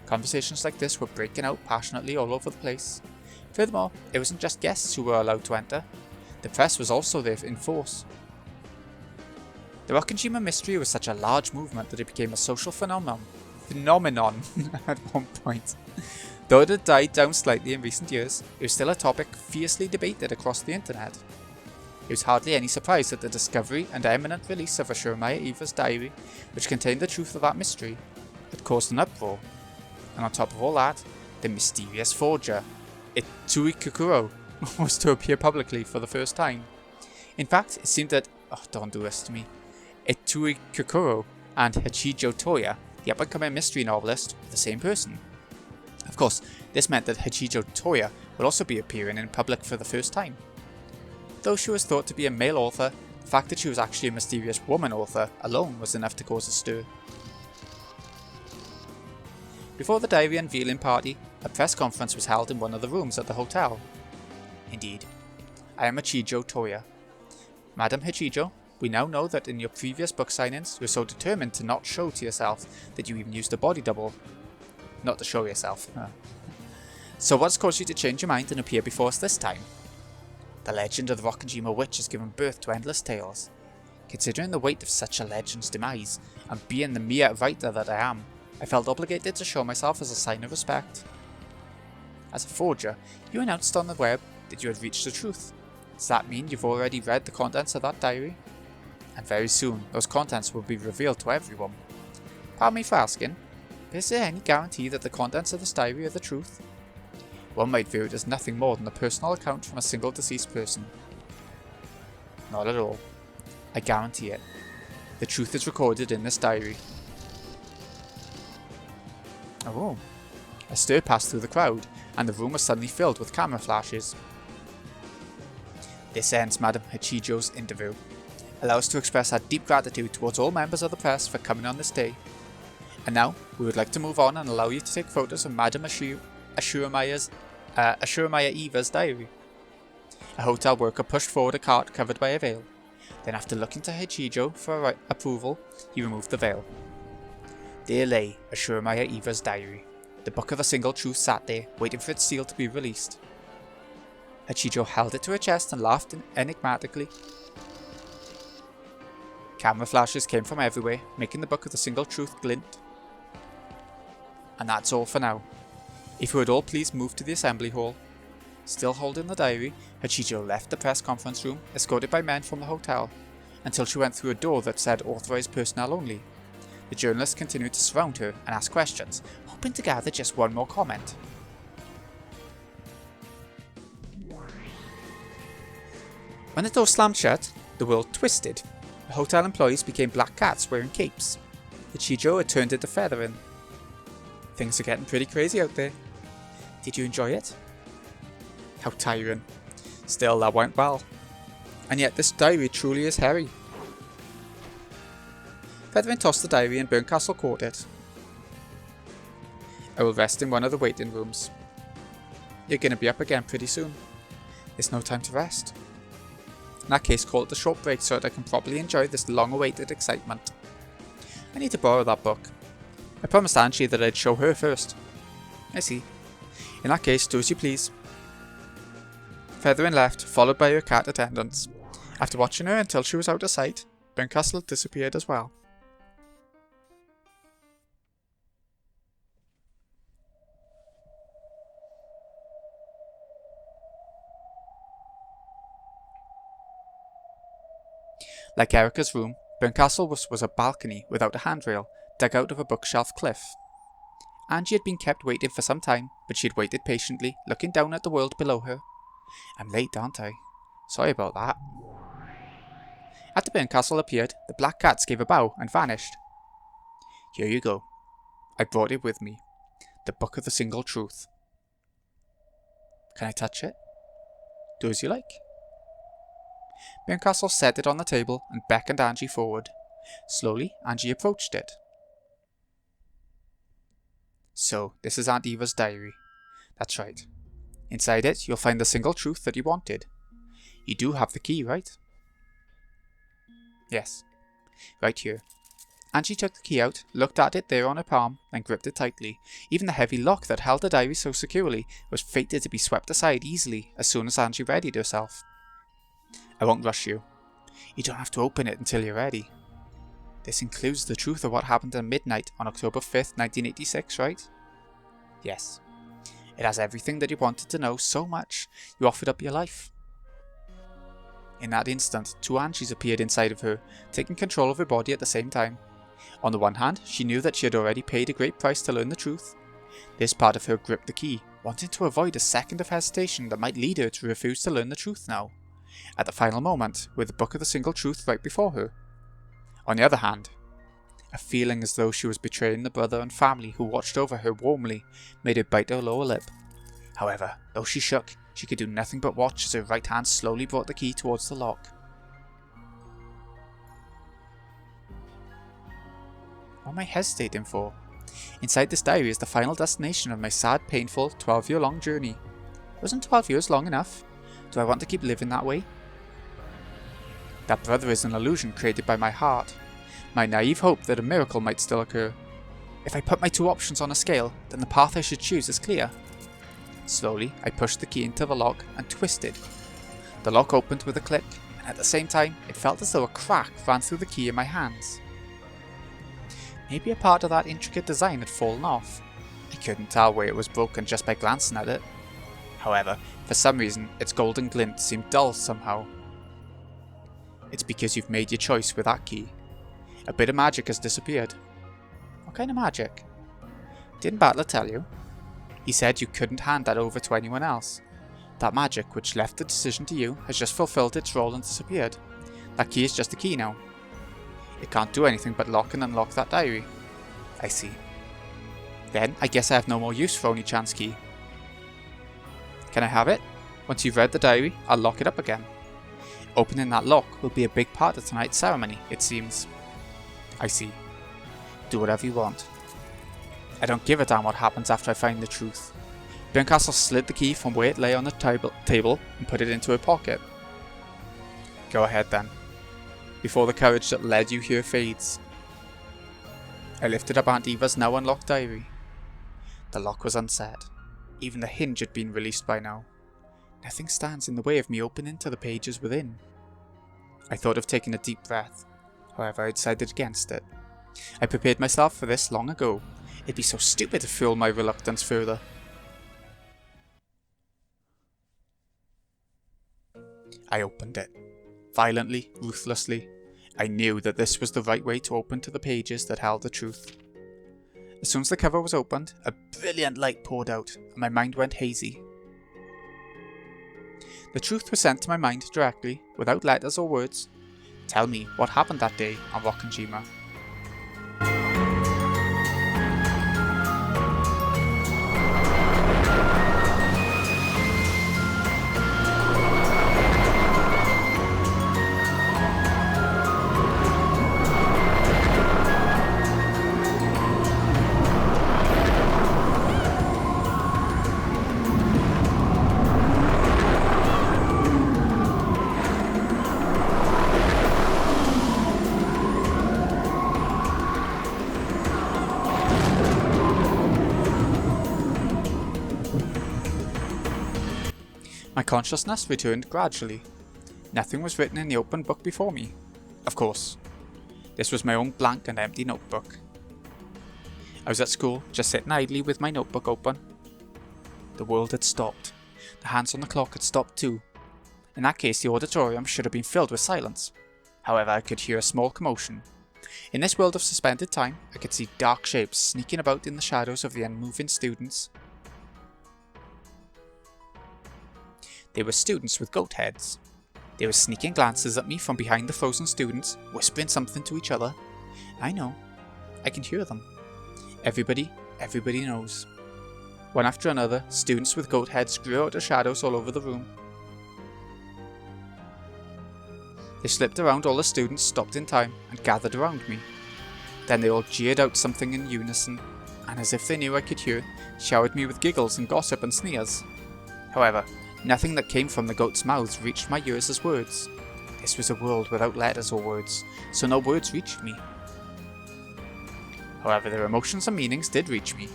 Conversations like this were breaking out passionately all over the place. Furthermore, it wasn't just guests who were allowed to enter. The press was also there in force. The Rokkenjima mystery was such a large movement that it became a social phenomenon at one point. Though it had died down slightly in recent years, it was still a topic fiercely debated across the internet. It was hardly any surprise that the discovery and imminent release of Ashurmaya Eva's diary, which contained the truth of that mystery, had caused an uproar. And on top of all that, the mysterious forger, Itsui Kukuro, was to appear publicly for the first time. In fact, it seemed that, don't do this to me, Itsui Kukuro and Hachijo Toya, the up-and-coming mystery novelist, were the same person. Of course, this meant that Hachijo Toya would also be appearing in public for the first time. Though she was thought to be a male author, the fact that she was actually a mysterious woman author alone was enough to cause a stir. Before the diary unveiling party, a press conference was held in one of the rooms at the hotel. Indeed, I am Hachijo Toya. Madam Hachijo, we now know that in your previous book signings you were so determined to not show to yourself that you even used a body double. Not to show yourself. So what's caused you to change your mind and appear before us this time? The legend of the Rokkenjima witch has given birth to endless tales. Considering the weight of such a legend's demise, and being the mere writer that I am, I felt obligated to show myself as a sign of respect. As a forger, you announced on the web that you had reached the truth. Does that mean you've already read the contents of that diary? And very soon, those contents will be revealed to everyone. Pardon me for asking, but is there any guarantee that the contents of this diary are the truth? One might view it as nothing more than a personal account from a single deceased person. Not at all. I guarantee it. The truth is recorded in this diary. Oh. A stir passed through the crowd, and the room was suddenly filled with camera flashes. This ends Madam Hachijo's interview. Allow us to express our deep gratitude towards all members of the press for coming on this day. And now, we would like to move on and allow you to take photos of Madam Ashurmaya Eva's diary. A hotel worker pushed forward a cart covered by a veil. Then after looking to Hachijo for approval, he removed the veil. There lay Ashurmaya Eva's diary. The book of a single truth sat there, waiting for its seal to be released. Hachijo held it to her chest and laughed enigmatically. Camera flashes came from everywhere, making the book of the single truth glint. And that's all for now. If you would all please move to the assembly hall. Still holding the diary, Hachijo left the press conference room, escorted by men from the hotel, until she went through a door that said authorized personnel only. The journalists continued to surround her and ask questions, hoping to gather just one more comment. When the door slammed shut, the world twisted. The hotel employees became black cats wearing capes. Hachijo had turned into feathering. Things are getting pretty crazy out there. Did you enjoy it? How tiring. Still, that went well. And yet this diary truly is hairy. Feathering tossed the diary and Burncastle caught it. I will rest in one of the waiting rooms. You're going to be up again pretty soon. There's no time to rest. In that case, call it a short break so that I can properly enjoy this long-awaited excitement. I need to borrow that book. I promised Angie that I'd show her first. I see. In that case, do as you please. Feathering left, followed by her cat attendants. After watching her until she was out of sight, Burncastle disappeared as well. Like Erica's room, Burncastle was a balcony without a handrail, dug out of a bookshelf cliff. Angie had been kept waiting for some time, but she had waited patiently, looking down at the world below her. I'm late, aren't I? Sorry about that. After Burncastle appeared, the black cats gave a bow and vanished. Here you go. I brought it with me. The Book of the Single Truth. Can I touch it? Do as you like. Barncastle set it on the table and beckoned Angie forward. Slowly, Angie approached it. So, this is Aunt Eva's diary. That's right. Inside it, you'll find the single truth that you wanted. You do have the key, right? Yes. Right here. Angie took the key out, looked at it there on her palm, and gripped it tightly. Even the heavy lock that held the diary so securely was fated to be swept aside easily as soon as Angie readied herself. I won't rush you. You don't have to open it until you're ready. This includes the truth of what happened at midnight on October 5th, 1986, right? Yes. It has everything that you wanted to know so much, you offered up your life. In that instant, two Angies appeared inside of her, taking control of her body at the same time. On the one hand, she knew that she had already paid a great price to learn the truth. This part of her gripped the key, wanting to avoid a second of hesitation that might lead her to refuse to learn the truth now, at the final moment, with the Book of the Single Truth right before her. On the other hand, a feeling as though she was betraying the brother and family who watched over her warmly made her bite her lower lip. However, though she shook, she could do nothing but watch as her right hand slowly brought the key towards the lock. What am I hesitating for? Inside this diary is the final destination of my sad, painful, 12-year-long journey. Wasn't 12 years long enough? Do I want to keep living that way? That brother is an illusion created by my heart, my naive hope that a miracle might still occur. If I put my two options on a scale, then the path I should choose is clear. Slowly, I pushed the key into the lock and twisted. The lock opened with a click, and at the same time, it felt as though a crack ran through the key in my hands. Maybe a part of that intricate design had fallen off. I couldn't tell where it was broken just by glancing at it. However, for some reason, its golden glint seemed dull somehow. It's because you've made your choice with that key. A bit of magic has disappeared. What kind of magic? Didn't Battler tell you? He said you couldn't hand that over to anyone else. That magic, which left the decision to you, has just fulfilled its role and disappeared. That key is just a key now. It can't do anything but lock and unlock that diary. I see. Then, I guess I have no more use for Only Chance Key. Can I have it? Once you've read the diary, I'll lock it up again. Opening that lock will be a big part of tonight's ceremony, it seems. I see. Do whatever you want. I don't give a damn what happens after I find the truth. Barncastle slid the key from where it lay on the table and put it into her pocket. Go ahead then, before the courage that led you here fades. I lifted up Aunt Eva's now unlocked diary. The lock was unset. Even the hinge had been released by now. Nothing stands in the way of me opening to the pages within. I thought of taking a deep breath. However, I decided against it. I prepared myself for this long ago. It'd be so stupid to fuel my reluctance further. I opened it. Violently, ruthlessly. I knew that this was the right way to open to the pages that held the truth. As soon as the cover was opened, a brilliant light poured out, and my mind went hazy. The truth was sent to my mind directly, without letters or words. Tell me what happened that day on Rokkenjima. My consciousness returned gradually. Nothing was written in the open book before me. Of course, this was my own blank and empty notebook. I was at school, just sitting idly with my notebook open. The world had stopped. The hands on the clock had stopped too. In that case, the auditorium should have been filled with silence. However, I could hear a small commotion. In this world of suspended time, I could see dark shapes sneaking about in the shadows of the unmoving students. They were students with goat heads. They were sneaking glances at me from behind the frozen students, whispering something to each other. I know. I can hear them. Everybody knows. One after another, students with goat heads grew out of shadows all over the room. They slipped around all the students, stopped in time, and gathered around me. Then they all jeered out something in unison, and as if they knew I could hear, showered me with giggles and gossip and sneers. However, nothing that came from the goats' mouths reached my ears as words. This was a world without letters or words, so no words reached me. However, their emotions and meanings did reach me,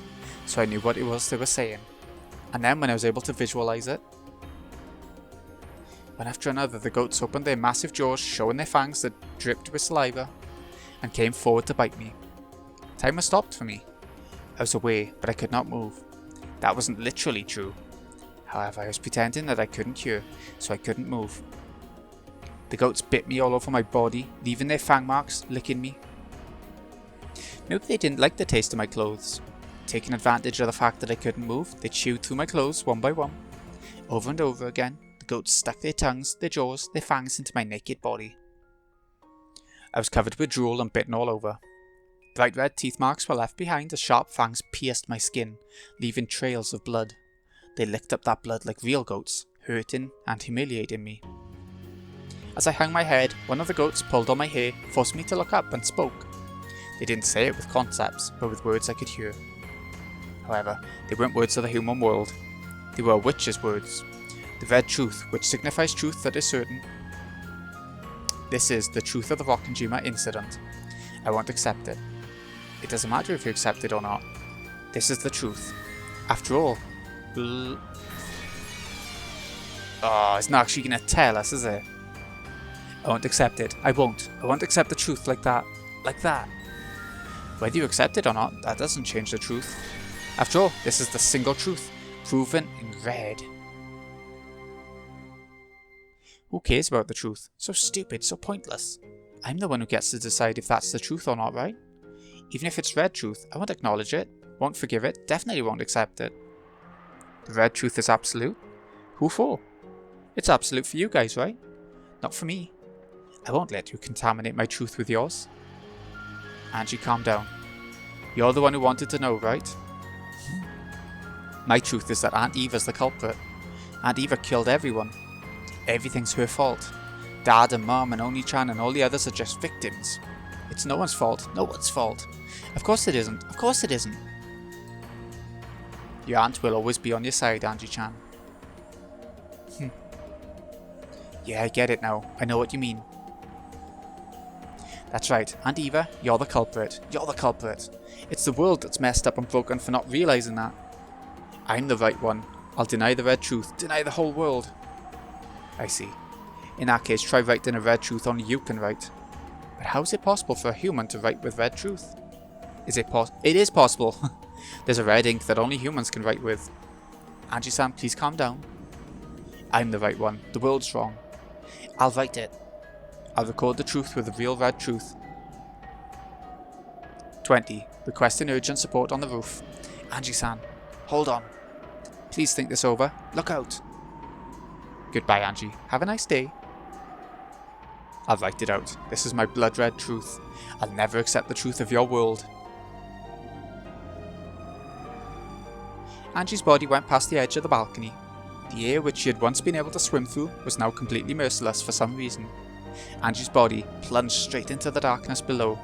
so I knew what it was they were saying. And then when I was able to visualize it, one after another the goats opened their massive jaws, showing their fangs that dripped with saliva, and came forward to bite me. Time was stopped for me. I was away, but I could not move. That wasn't literally true. However, I was pretending that I couldn't hear, so I couldn't move. The goats bit me all over my body, leaving their fang marks, licking me. Maybe they didn't like the taste of my clothes. Taking advantage of the fact that I couldn't move, they chewed through my clothes one by one. Over and over again, the goats stuck their tongues, their jaws, their fangs into my naked body. I was covered with drool and bitten all over. Bright red teeth marks were left behind as sharp fangs pierced my skin, leaving trails of blood. They licked up that blood like real goats, hurting and humiliating me. As I hung my head, one of the goats pulled on my hair, forced me to look up, and spoke. They didn't say it with concepts, but with words I could hear. However, they weren't words of the human world. They were a witch's words. The red truth, which signifies truth that is certain. This is the truth of the Rokkenjima incident. I won't accept it. It doesn't matter if you accept it or not. This is the truth. After all, it's not actually going to tell us, is it? I won't accept it. I won't. I won't accept the truth like that. Like that. Whether you accept it or not, that doesn't change the truth. After all, this is the single truth, proven in red. Who cares about the truth? So stupid, so pointless. I'm the one who gets to decide if that's the truth or not, right? Even if it's red truth, I won't acknowledge it, won't forgive it, definitely won't accept it. The red truth is absolute? Who for? It's absolute for you guys, right? Not for me. I won't let you contaminate my truth with yours. Angie, calm down. You're the one who wanted to know, right? My truth is that Aunt Eva's the culprit. Aunt Eva killed everyone. Everything's her fault. Dad and Mom and Oni-chan and all the others are just victims. It's no one's fault. No one's fault. Of course it isn't. Of course it isn't. Your aunt will always be on your side, Angie-chan. Yeah, I get it now. I know what you mean. That's right, Aunt Eva, you're the culprit. You're the culprit. It's the world that's messed up and broken for not realising that. I'm the right one. I'll deny the red truth. Deny the whole world. I see. In that case, try writing a red truth only you can write. But how is it possible for a human to write with red truth? It is possible. There's a red ink that only humans can write with. Angie-san, please calm down. I'm the right one. The world's wrong. I'll write it. I'll record the truth with the real red truth. 20. Requesting urgent support on the roof. Angie-san, hold on. Please think this over. Look out. Goodbye, Angie. Have a nice day. I'll write it out. This is my blood red truth. I'll never accept the truth of your world. Angie's body went past the edge of the balcony. The air which she had once been able to swim through was now completely merciless for some reason. Angie's body plunged straight into the darkness below.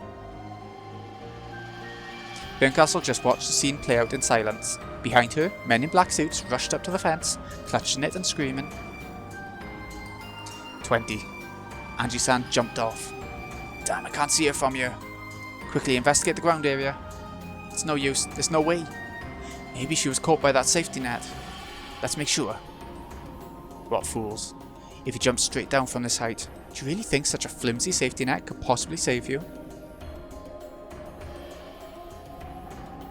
Berncastle just watched the scene play out in silence. Behind her, men in black suits rushed up to the fence, clutching it and screaming. 20. Angie-san jumped off. Damn, I can't see her from here. Quickly investigate the ground area. It's no use, there's no way. Maybe she was caught by that safety net. Let's make sure. What fools. If you jump straight down from this height, do you really think such a flimsy safety net could possibly save you?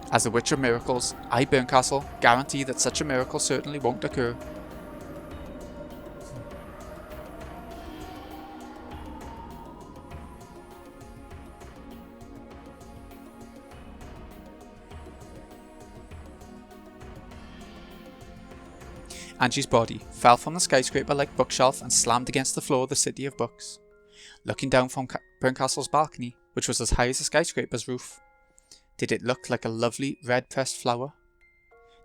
As the Witch of Miracles, I, Berncastle, guarantee that such a miracle certainly won't occur. Angie's body fell from the skyscraper-like bookshelf and slammed against the floor of the City of Books. Looking down from Berncastle's balcony, which was as high as the skyscraper's roof, did it look like a lovely red-pressed flower?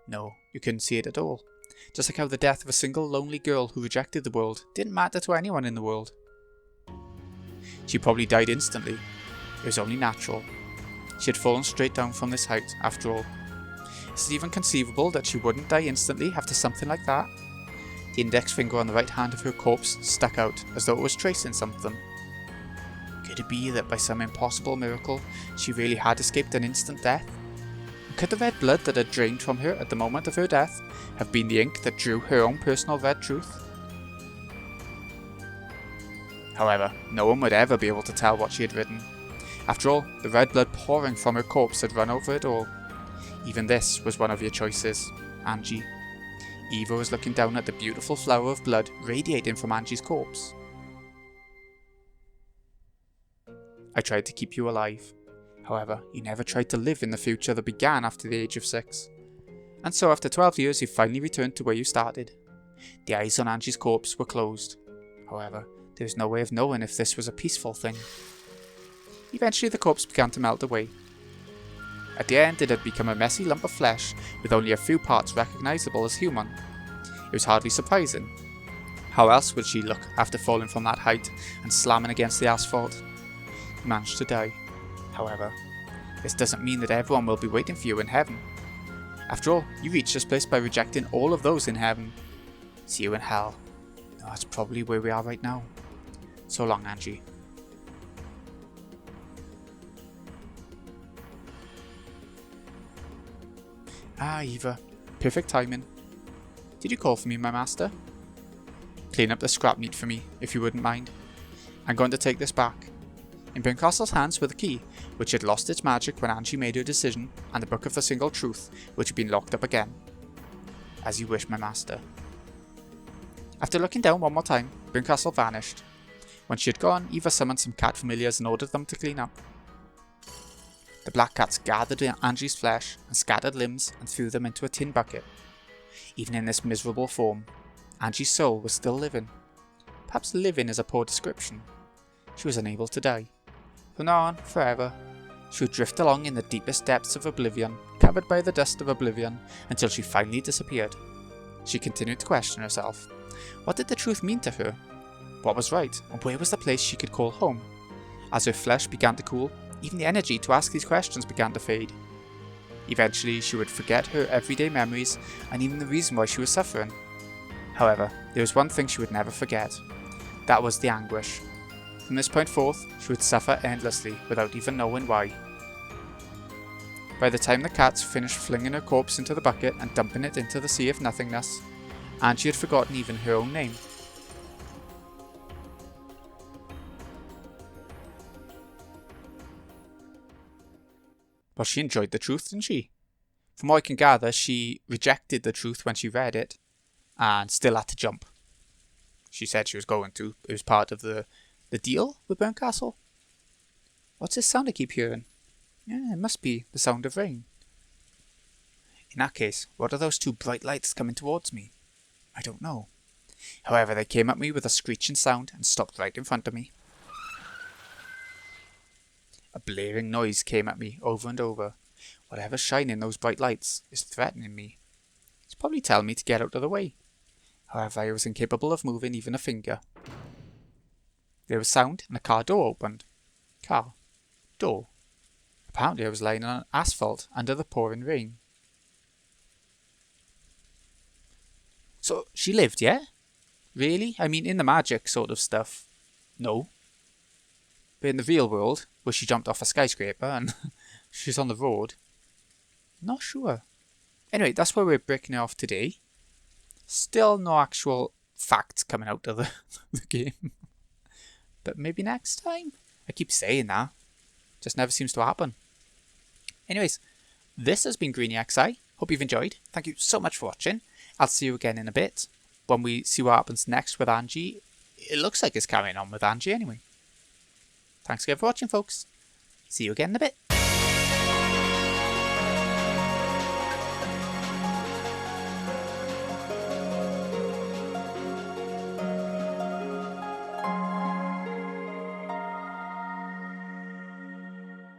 No, you couldn't see it at all. Just like how the death of a single lonely girl who rejected the world didn't matter to anyone in the world. She probably died instantly. It was only natural. She had fallen straight down from this height, after all. Is it even conceivable that she wouldn't die instantly after something like that? The index finger on the right hand of her corpse stuck out as though it was tracing something. Could it be that by some impossible miracle she really had escaped an instant death? And could the red blood that had drained from her at the moment of her death have been the ink that drew her own personal red truth? However, no one would ever be able to tell what she had written. After all, the red blood pouring from her corpse had run over it all. Even this was one of your choices, Angie. Eva was looking down at the beautiful flower of blood radiating from Angie's corpse. I tried to keep you alive. However, you never tried to live in the future that began after the age of 6. And so after 12 years you finally returned to where you started. The eyes on Angie's corpse were closed. However, there was no way of knowing if this was a peaceful thing. Eventually the corpse began to melt away. At the end it had become a messy lump of flesh with only a few parts recognisable as human. It was hardly surprising. How else would she look after falling from that height and slamming against the asphalt? You managed to die. However, this doesn't mean that everyone will be waiting for you in heaven. After all, you reached this place by rejecting all of those in heaven. See you in hell. No, that's probably where we are right now. So long, Angie. Ah, Eva. Perfect timing. Did you call for me, my master? Clean up the scrap meat for me, if you wouldn't mind. I'm going to take this back. In Berncastle's hands were the key, which had lost its magic when Angie made her decision, and the Book of the Single Truth, which had been locked up again. As you wish, my master. After looking down one more time, Berncastle vanished. When she had gone, Eva summoned some cat familiars and ordered them to clean up. The black cats gathered Angie's flesh and scattered limbs and threw them into a tin bucket. Even in this miserable form, Angie's soul was still living. Perhaps living is a poor description. She was unable to die. From now on, forever, she would drift along in the deepest depths of oblivion, covered by the dust of oblivion, until she finally disappeared. She continued to question herself. What did the truth mean to her? What was right, and where was the place she could call home? As her flesh began to cool, even the energy to ask these questions began to fade. Eventually, she would forget her everyday memories and even the reason why she was suffering. However, there was one thing she would never forget. That was the anguish. From this point forth, she would suffer endlessly without even knowing why. By the time the cats finished flinging her corpse into the bucket and dumping it into the sea of nothingness, Angie had forgotten even her own name. But she enjoyed the truth, didn't she? From what I can gather, she rejected the truth when she read it, and still had to jump. She said she was going to. It was part of the deal with Berncastle. What's this sound I keep hearing? Yeah, it must be the sound of rain. In that case, what are those two bright lights coming towards me? I don't know. However, they came at me with a screeching sound and stopped right in front of me. A blaring noise came at me over and over. Whatever's shining those bright lights is threatening me. It's probably telling me to get out of the way. However, I was incapable of moving even a finger. There was sound and a car door opened. Car. Door. Apparently I was lying on asphalt under the pouring rain. So, she lived, yeah? Really? I mean, in the magic sort of stuff. No. But in the real world, where she jumped off a skyscraper and she's on the road. Not sure. Anyway, that's where we're breaking it off today. Still no actual facts coming out of the game. But maybe next time? I keep saying that. Just never seems to happen. Anyways, this has been Greeny XI. Hope you've enjoyed. Thank you so much for watching. I'll see you again in a bit. When we see what happens next with Angie. It looks like it's carrying on with Angie anyway. Thanks again for watching, folks. See you again in a bit.